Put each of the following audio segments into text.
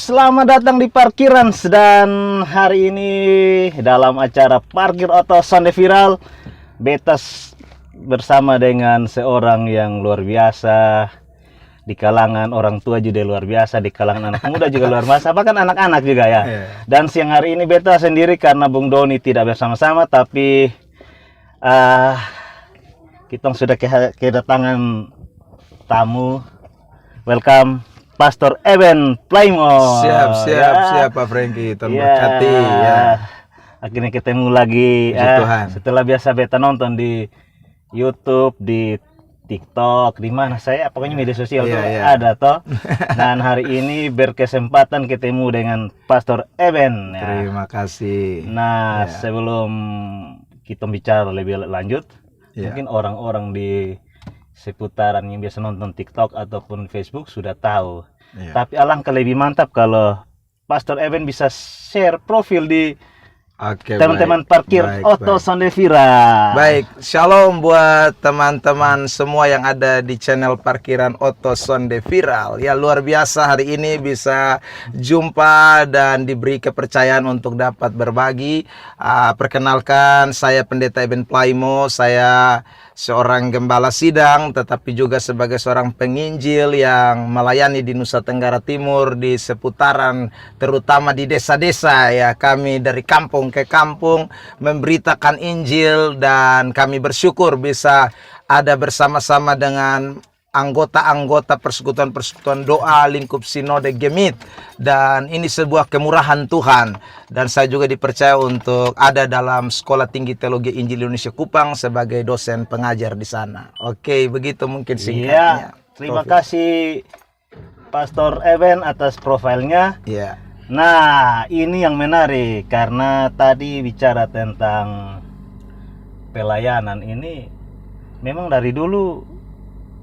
selamat datang di Parkiran. Dan hari ini dalam acara Parkir Oto Sonde Viral, Betas bersama dengan seorang yang luar biasa. Di kalangan orang tua juga luar biasa, di kalangan anak muda juga luar biasa, bahkan anak-anak juga ya. Dan siang hari ini Beta sendiri karena Bung Doni tidak bersama-sama, tapi kita sudah kedatangan tamu. Welcome Pastor Eben Playmo. Siap Pak Franky, Tuhan berkati ya. Akhirnya ketemu lagi setelah biasa Beta nonton di YouTube, di TikTok, di mana saya pokoknya media sosial ada toh. Dan hari ini berkesempatan ketemu dengan Pastor Eben ya. Terima kasih. Nah, sebelum kita bicara lebih lanjut, mungkin orang-orang di seputaran yang biasa nonton TikTok ataupun Facebook sudah tahu. Tapi alangkah lebih mantap kalau Pastor Eben bisa share profil di teman-teman parkir Oto Sonde Viral. Baik, shalom buat teman-teman semua yang ada di channel Parkiran Oto Sonde Viral. Ya, luar biasa hari ini bisa jumpa dan diberi kepercayaan untuk dapat berbagi. Perkenalkan, saya Pendeta Eben Playmo. Saya seorang gembala sidang, tetapi juga sebagai seorang penginjil yang melayani di Nusa Tenggara Timur, di seputaran, terutama di desa-desa ya. Kami dari kampung ke kampung memberitakan Injil, dan kami bersyukur bisa ada bersama-sama dengan anggota-anggota persekutuan-persekutuan doa lingkup sinode Gemit, dan ini sebuah kemurahan Tuhan. Dan saya juga dipercaya untuk ada dalam Sekolah Tinggi Teologi Injil Indonesia Kupang sebagai dosen pengajar di sana. Oke, begitu mungkin singkatnya. Terima kasih Pastor Eben atas profilnya. Iya. Nah, ini yang menarik karena tadi bicara tentang pelayanan ini, memang dari dulu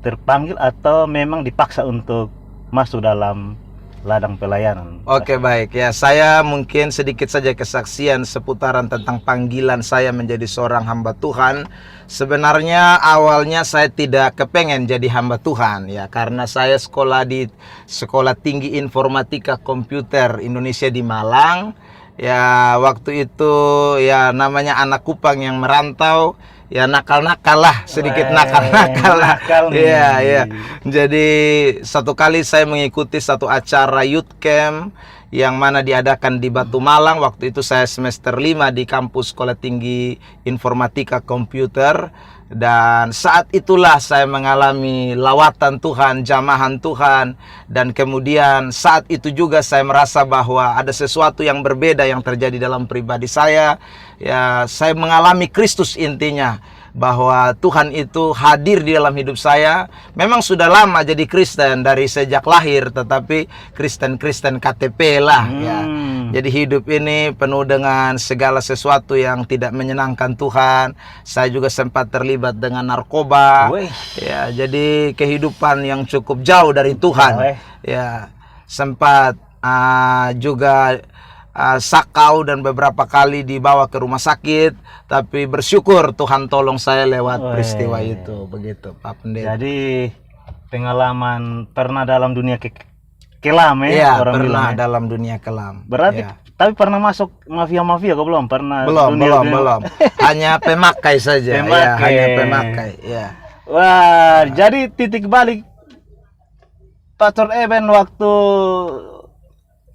terpanggil atau memang dipaksa untuk masuk dalam ladang pelayanan? Oke, baik ya, saya mungkin sedikit saja kesaksian seputaran tentang panggilan saya menjadi seorang hamba Tuhan. Sebenarnya awalnya saya tidak kepengen jadi hamba Tuhan ya, karena saya sekolah di Sekolah Tinggi Informatika Komputer Indonesia di Malang. Ya, waktu itu ya namanya anak Kupang yang merantau, ya nakal-nakal lah, sedikit nakal-nakal lah. Iya. Jadi satu kali saya mengikuti satu acara youth camp yang mana diadakan di Batu Malang. Waktu itu saya semester 5 di kampus Sekolah Tinggi Informatika Komputer. Dan saat itulah saya mengalami lawatan Tuhan, jamahan Tuhan. Dan kemudian saat itu juga saya merasa bahwa ada sesuatu yang berbeda yang terjadi dalam pribadi saya. Ya, saya mengalami Kristus intinya, bahwa Tuhan itu hadir di dalam hidup saya. Memang sudah lama jadi Kristen dari sejak lahir, tetapi Kristen KTP lah ya. Jadi hidup ini penuh dengan segala sesuatu yang tidak menyenangkan Tuhan. Saya juga sempat terlibat dengan narkoba. Ya, jadi kehidupan yang cukup jauh dari Tuhan. Ya, sempat juga sakau dan beberapa kali dibawa ke rumah sakit, tapi bersyukur Tuhan tolong saya lewat peristiwa itu. Begitu Pak Pendeta. Jadi pengalaman pernah dalam dunia kelam ya, orang pernah bilang, dalam dunia kelam. Berarti tapi pernah masuk mafia kok belum? Pernah? Belum. Hanya pemakai saja. Hanya pemakai. Ya. Wah, jadi titik balik Pastor Eben waktu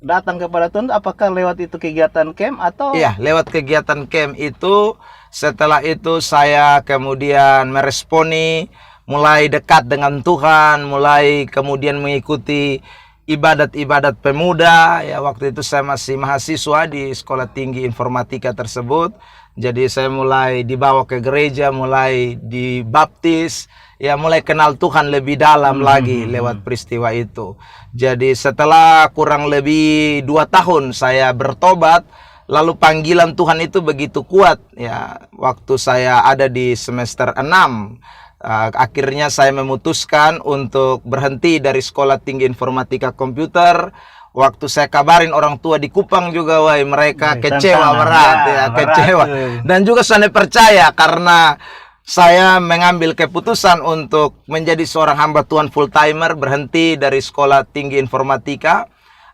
datang kepada Tuhan, apakah lewat itu kegiatan camp atau? Iya, lewat kegiatan camp itu. Setelah itu saya kemudian meresponi, mulai dekat dengan Tuhan, mulai kemudian mengikuti ibadat-ibadat pemuda. Ya, waktu itu saya masih mahasiswa di Sekolah Tinggi Informatika tersebut. Jadi saya mulai dibawa ke gereja, mulai dibaptis, ya mulai kenal Tuhan lebih dalam lagi lewat peristiwa itu. Jadi setelah kurang lebih 2 tahun saya bertobat, lalu panggilan Tuhan itu begitu kuat ya. Waktu saya ada di semester 6, akhirnya saya memutuskan untuk berhenti dari Sekolah Tinggi Informatika Komputer. Waktu saya kabarin orang tua di Kupang juga, mereka kecewa berat ya, kecewa. Dan juga saya percaya karena saya mengambil keputusan untuk menjadi seorang hamba Tuhan full timer, berhenti dari Sekolah Tinggi Informatika.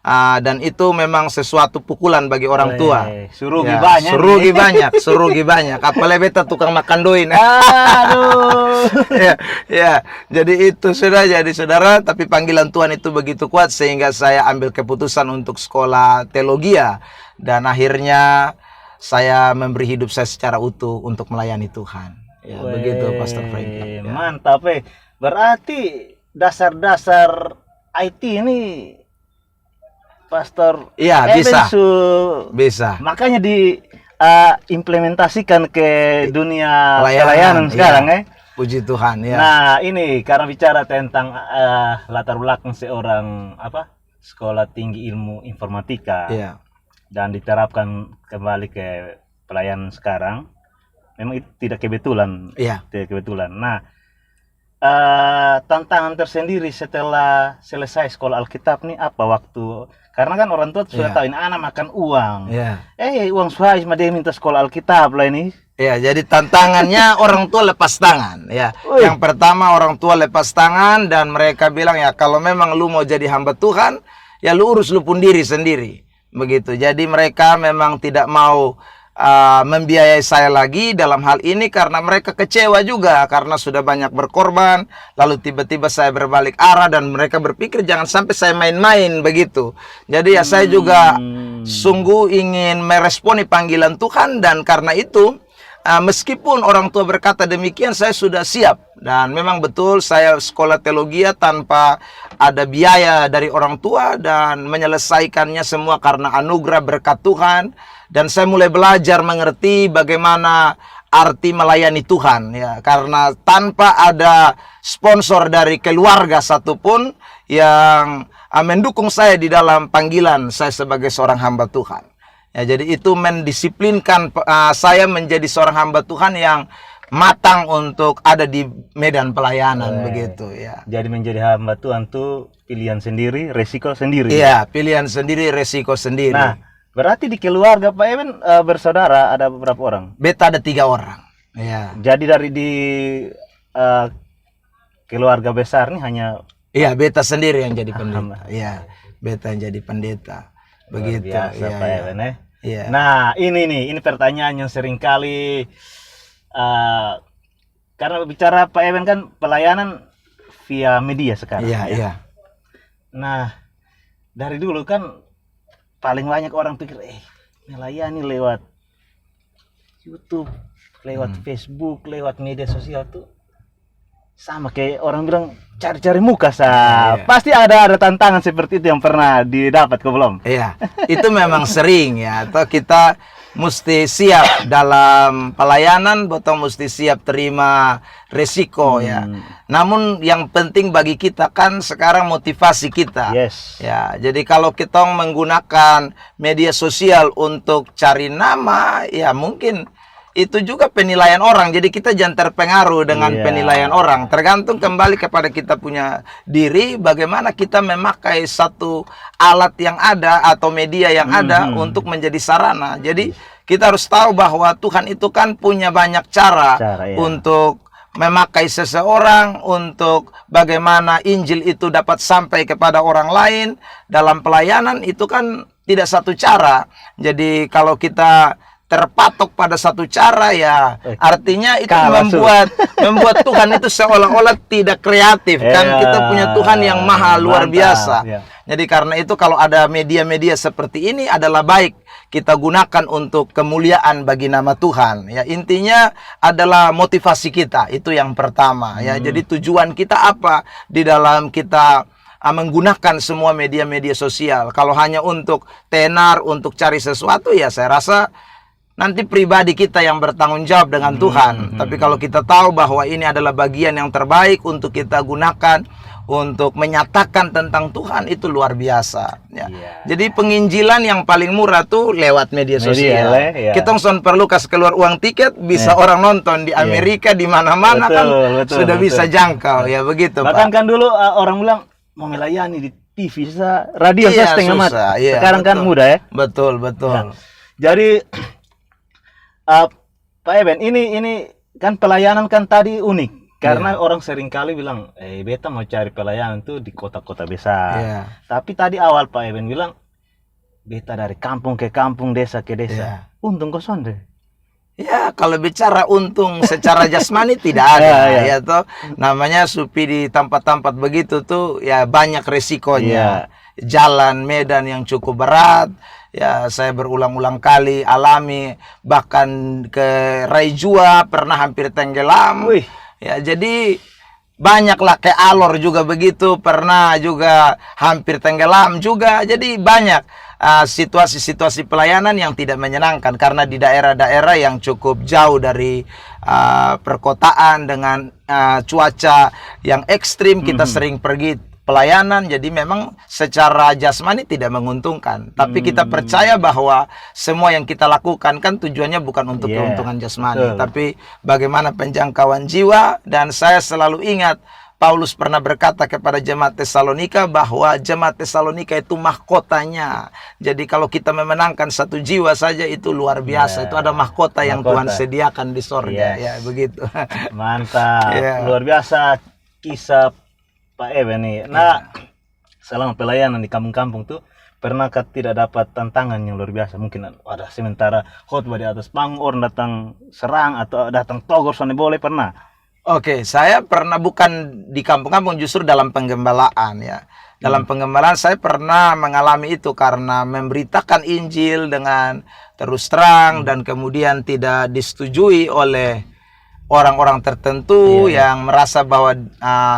Dan itu memang sesuatu pukulan bagi orang tua. Surugi banyak. Surugi banyak, surugi banyak. Apalagi beta tukang makan doin. Aduh. Ya, jadi itu sudah jadi saudara. Tapi panggilan Tuhan itu begitu kuat sehingga saya ambil keputusan untuk sekolah teologi dan akhirnya saya memberi hidup saya secara utuh untuk melayani Tuhan. Ya, begitu Pastor Frankie. Mantap. Berarti dasar-dasar IT ini Pastor Iya, bisa. Makanya diimplementasikan ke dunia Pelayanan, pelayanan sekarang iya. Puji Tuhan ya. Nah, ini karena bicara tentang latar belakang seorang sekolah tinggi ilmu informatika. Iya. Dan diterapkan kembali ke pelayanan sekarang. Memang itu tidak kebetulan. Iya. Tidak kebetulan. Nah, tantangan tersendiri setelah selesai sekolah Alkitab nih apa waktu? Karena kan orang tua sudah tahu ini anak makan uang. Uang suai sama dia minta sekolah Alkitab lah ini. Ya, jadi tantangannya orang tua lepas tangan ya. Yang pertama orang tua lepas tangan dan mereka bilang ya kalau memang lu mau jadi hamba Tuhan, ya lu urus lu pun diri sendiri. Begitu. Jadi mereka memang tidak mau membiayai saya lagi dalam hal ini karena mereka kecewa juga karena sudah banyak berkorban, lalu tiba-tiba saya berbalik arah dan mereka berpikir jangan sampai saya main-main begitu. Jadi ya saya juga sungguh ingin meresponi panggilan Tuhan dan karena itu meskipun orang tua berkata demikian saya sudah siap dan memang betul saya sekolah teologi tanpa ada biaya dari orang tua dan menyelesaikannya semua karena anugerah berkat Tuhan. Dan saya mulai belajar mengerti bagaimana arti melayani Tuhan ya, karena tanpa ada sponsor dari keluarga satupun yang mendukung saya di dalam panggilan saya sebagai seorang hamba Tuhan. Ya, jadi itu mendisiplinkan saya menjadi seorang hamba Tuhan yang matang untuk ada di medan pelayanan begitu ya. Jadi menjadi hamba Tuhan tuh pilihan sendiri, resiko sendiri. Iya, pilihan sendiri, resiko sendiri. Nah, berarti di keluarga Pak Eben bersaudara ada berapa orang? Beta ada 3 orang. Ya. Jadi dari keluarga besar nih hanya beta sendiri yang jadi pendeta. Iya, beta yang jadi pendeta. Begitu. Biasa Pak Eben ya. Nah, ini pertanyaan yang sering kali karena bicara Pak Eben kan pelayanan via media sekarang. Iya. Nah, dari dulu kan paling banyak orang pikir melayani lewat YouTube, lewat Facebook, lewat media sosial tuh sama kayak orang bilang cari-cari muka Pasti ada tantangan seperti itu yang pernah didapat kok belum? Iya. Itu memang sering ya. Atau kita mesti siap dalam pelayanan, betul mesti siap terima resiko ya. Namun yang penting bagi kita kan sekarang motivasi kita. Yes. Ya, jadi kalau kita menggunakan media sosial untuk cari nama, ya mungkin itu juga penilaian orang. Jadi kita jangan terpengaruh dengan penilaian orang. Tergantung kembali kepada kita punya diri, bagaimana kita memakai satu alat yang ada atau media yang ada untuk menjadi sarana. Jadi kita harus tahu bahwa Tuhan itu kan punya banyak cara untuk memakai seseorang, untuk bagaimana Injil itu dapat sampai kepada orang lain. Dalam pelayanan itu kan tidak satu cara. Jadi kalau kita terpatok pada satu cara ya artinya itu membuat Tuhan itu seolah-olah tidak kreatif kan. Kita punya Tuhan yang maha luar biasa. Jadi karena itu kalau ada media-media seperti ini adalah baik kita gunakan untuk kemuliaan bagi nama Tuhan ya. Intinya adalah motivasi kita, itu yang pertama ya. Jadi tujuan kita apa di dalam kita menggunakan semua media-media sosial. Kalau hanya untuk tenar, untuk cari sesuatu ya saya rasa nanti pribadi kita yang bertanggung jawab dengan Tuhan. Tapi kalau kita tahu bahwa ini adalah bagian yang terbaik untuk kita gunakan untuk menyatakan tentang Tuhan, itu luar biasa ya. Jadi penginjilan yang paling murah tuh lewat media sosial. Kita nggak perlu kasih keluar uang tiket, bisa orang nonton di Amerika di mana-mana kan sudah bisa jangkau ya begitu. Bahkan kan dulu orang bilang mau melayani di TV, radio setengah mati. Sekarang kan mudah ya. Betul. Nah, jadi Pak Eben, ini kan pelayanan kan tadi unik. Karena orang sering kali bilang, beta mau cari pelayanan tuh di kota-kota besar. Iya. Tapi tadi awal Pak Eben bilang, beta dari kampung ke kampung, desa ke desa. Iya. Untung kosong deh. Ya, kalau bicara untung secara jasmani tidak ada, Ya. ya toh. Namanya supi di tempat-tempat begitu tuh ya banyak resikonya. Jalan medan yang cukup berat. Ya, saya berulang-ulang kali alami, bahkan ke Raijua pernah hampir tenggelam. Wih. Ya, jadi banyaklah, kayak Alor juga begitu, pernah juga hampir tenggelam juga. Jadi banyak situasi-situasi pelayanan yang tidak menyenangkan karena di daerah-daerah yang cukup jauh dari perkotaan dengan cuaca yang ekstrim, kita sering pergi pelayanan, jadi memang secara jasmani tidak menguntungkan. Tapi kita percaya bahwa semua yang kita lakukan kan tujuannya bukan untuk keuntungan jasmani, tapi bagaimana penjangkauan jiwa. Dan saya selalu ingat Paulus pernah berkata kepada jemaat Tesalonika bahwa jemaat Tesalonika itu mahkotanya. Jadi kalau kita memenangkan satu jiwa saja itu luar biasa. Itu ada mahkota yang Tuhan sediakan di sorga. Ya, begitu. Mantap. Luar biasa kisah Pak Eben nih. Nah, selama pelayanan di kampung-kampung tuh, pernahkah tidak dapat tantangan yang luar biasa? Mungkin ada sementara khotbah di atas panggung, orang datang serang atau datang togor, soalnya boleh, pernah? Oke, saya pernah bukan di kampung-kampung, justru dalam penggembalaan ya. Dalam penggembalaan saya pernah mengalami itu karena memberitakan Injil dengan terus terang dan kemudian tidak disetujui oleh orang-orang tertentu yang merasa bahwa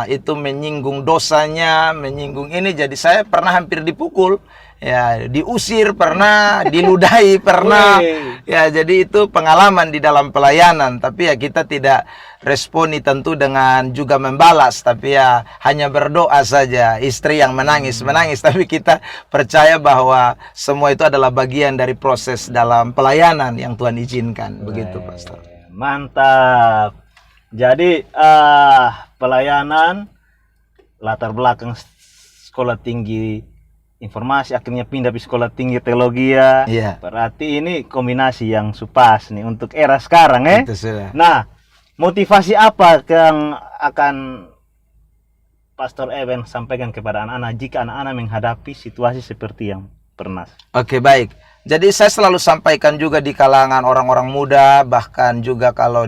itu menyinggung dosanya, menyinggung ini. Jadi saya pernah hampir dipukul, ya, diusir pernah, diludahi pernah. Ya, jadi itu pengalaman di dalam pelayanan. Tapi ya kita tidak responi tentu dengan juga membalas, tapi ya hanya berdoa saja. Istri yang menangis, tapi kita percaya bahwa semua itu adalah bagian dari proses dalam pelayanan yang Tuhan izinkan. Begitu, Pastor. Mantap. Jadi pelayanan latar belakang sekolah tinggi informasi, akhirnya pindah ke sekolah tinggi teologi ya. Berarti ini kombinasi yang supas nih untuk era sekarang ya. Nah, motivasi apa yang akan Pastor Eben sampaikan kepada anak-anak jika anak-anak menghadapi situasi seperti yang pernah? Oke, baik. Jadi saya selalu sampaikan juga di kalangan orang-orang muda, bahkan juga kalau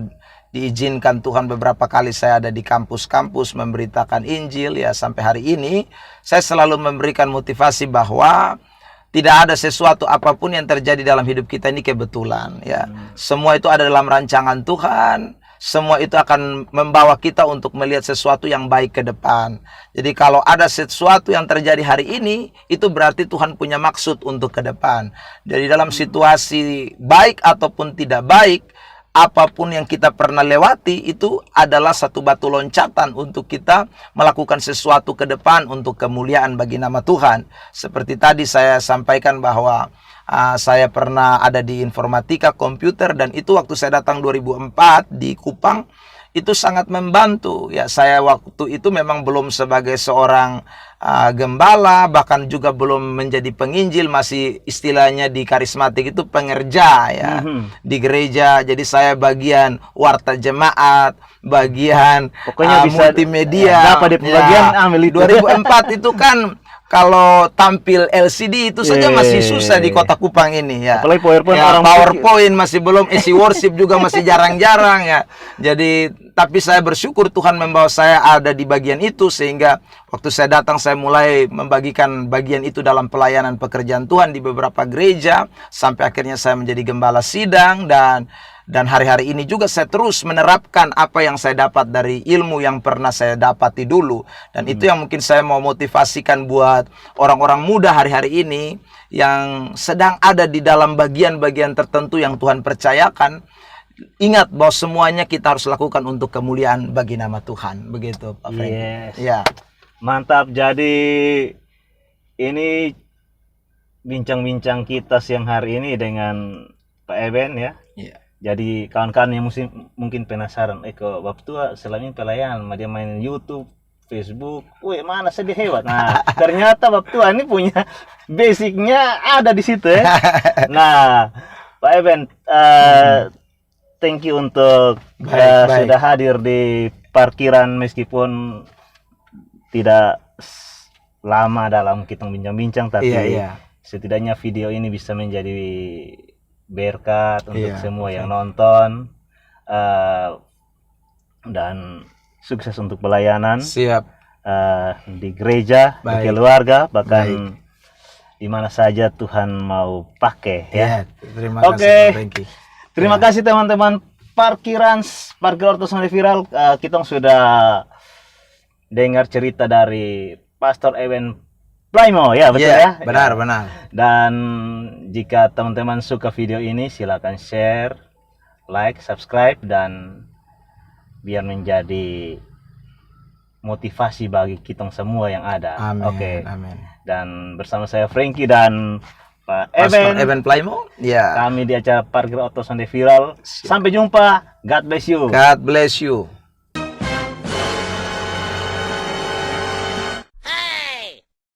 diizinkan Tuhan beberapa kali saya ada di kampus-kampus memberitakan Injil ya sampai hari ini, saya selalu memberikan motivasi bahwa tidak ada sesuatu apapun yang terjadi dalam hidup kita ini kebetulan ya. Semua itu ada dalam rancangan Tuhan. Semua itu akan membawa kita untuk melihat sesuatu yang baik ke depan. Jadi kalau ada sesuatu yang terjadi hari ini, itu berarti Tuhan punya maksud untuk ke depan. Jadi dalam situasi baik ataupun tidak baik, apapun yang kita pernah lewati, itu adalah satu batu loncatan untuk kita melakukan sesuatu ke depan untuk kemuliaan bagi nama Tuhan. Seperti tadi saya sampaikan bahwa saya pernah ada di informatika komputer, dan itu waktu saya datang 2004 di Kupang, itu sangat membantu ya. Saya waktu itu memang belum sebagai seorang gembala, bahkan juga belum menjadi penginjil, masih istilahnya di karismatik itu pengerja ya di gereja. Jadi saya bagian warta jemaat, bagian pokoknya bisa multimedia. Dapat di bagian ambil itu. 2004 itu kan kalau tampil LCD itu saja masih susah di kota Kupang ini ya. Apalagi PowerPoint, ya, PowerPoint masih belum, isi worship juga masih jarang-jarang ya. Jadi tapi saya bersyukur Tuhan membawa saya ada di bagian itu, sehingga waktu saya datang saya mulai membagikan bagian itu dalam pelayanan pekerjaan Tuhan di beberapa gereja, sampai akhirnya saya menjadi gembala sidang, dan hari-hari ini juga saya terus menerapkan apa yang saya dapat dari ilmu yang pernah saya dapati dulu. Dan itu yang mungkin saya mau motivasikan buat orang-orang muda hari-hari ini yang sedang ada di dalam bagian-bagian tertentu yang Tuhan percayakan. Ingat bahwa semuanya kita harus lakukan untuk kemuliaan bagi nama Tuhan. Begitu, Pak Frank. Ya. Mantap. Jadi ini bincang-bincang kita siang hari ini dengan Pak Eben ya. Jadi kawan-kawan yang mungkin penasaran, kok Bapak tua selama ini pelayanan, dia main YouTube, Facebook, wih mana sedih hebat. Nah ternyata Bapak tua ini punya basicnya ada di situ ya. Nah Pak Eben, thank you untuk sudah hadir di parkiran meskipun tidak lama dalam kita bincang-bincang, tapi Iya. setidaknya video ini bisa menjadi berkat untuk Iya, semua yang nonton, dan sukses untuk pelayanan Siap. di gereja, di Baik. keluarga, bahkan di mana saja Tuhan mau pakai ya. Iya, terima Oke. kasih Bang Rengki. Terima kasih teman-teman parkir Orto Sonde Viral. Kita sudah dengar cerita dari Pastor Ewen Playmo ya, betul Iya, ya? benar, Ya. benar. Dan jika teman-teman suka video ini, silakan share, like, subscribe, dan biar menjadi motivasi bagi kita semua yang ada. Amin. Oke. Amin. Dan bersama saya Frankie dan Pak Pastor Ewen, Ewen Playmo. Ya. kami di acara Parkir Orto Sonde Viral. Sampai jumpa. God bless you. God bless you.